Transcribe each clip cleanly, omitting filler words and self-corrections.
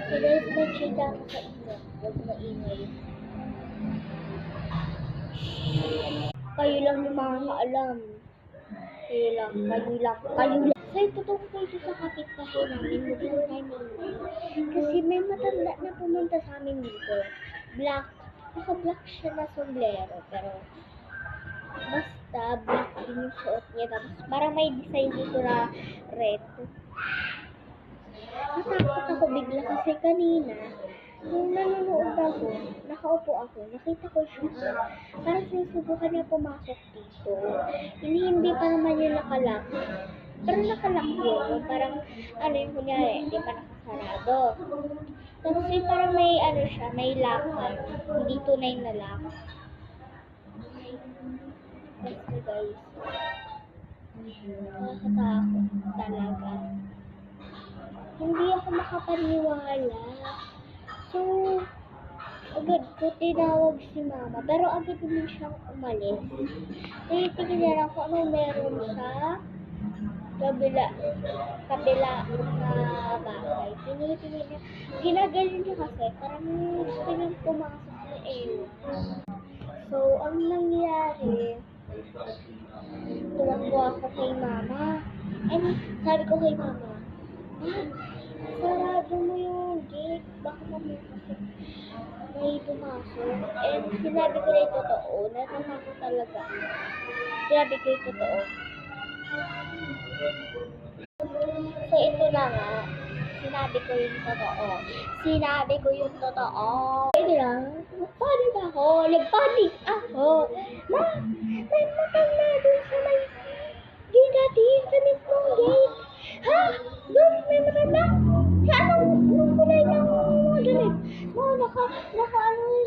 So guys, may chika ako sa inyo. Huwag maingay. Kayo lang yung mga kaalam. Kayo lang. So ito tong kayo sa kapitbahay namin. Huwag lang tayo maingay. Kasi may matanda na pumunta sa amin dito. Black. Naka-black siya na sombrero. Pero basta black din yung suot niya. Tapos parang may design dito na red. Natakot ako bigla kasi kanina, nung nanonood ako, nakaupo ako, nakita ko siya. Parang sinusubukan niya pumasok dito. Hindi pa naman yun nakalock. Pero nakalock yun. Parang, yung kunyari, hindi pa nakasarado. Tapos yung parang may, siya, may locker. Hindi tunay na lock. Basta guys. Nakakatakot talaga. Hindi ako makapaniwala. So, agad ko tinawag si mama. Pero agad din siyang umalis. Tinitingnan lang kung ano meron sa kabila na bahay. Tinitingnan niya. Ginagaling niya kasi parang gusto niyang pumasok na So, ang nangyari, tuwang-tuwa ako kay mama. And sabi ko kay mama, sarado mo yung gate, baka mamaya kasi may pumasok. And sinabi ko na yung totoo, natatakot talaga. Sinabi ko yung totoo. So ito na nga, sinabi ko yung totoo. Ito lang, nagpanik ako. Na, may matanda dun sa may gate natin, sa mismong gate. Ha? Doon, may matanda? Sa anong kulay ng mga ganit?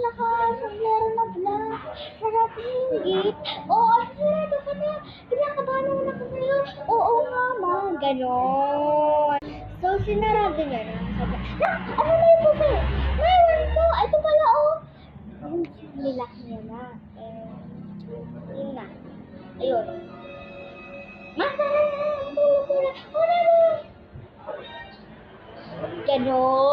Naka-sombrero na black. Sarap yung gate. Oo, sarado ka na. Kinakabahan ako na kasi. Oo nga, ma. Ganon. So, sinarado niya na. Sabi, ano na yung puso? Mayroon ko. Ito pala, oh. Nilak niya na. Yun na. Ayun. Masarap na. Tulog ko na. Ganon.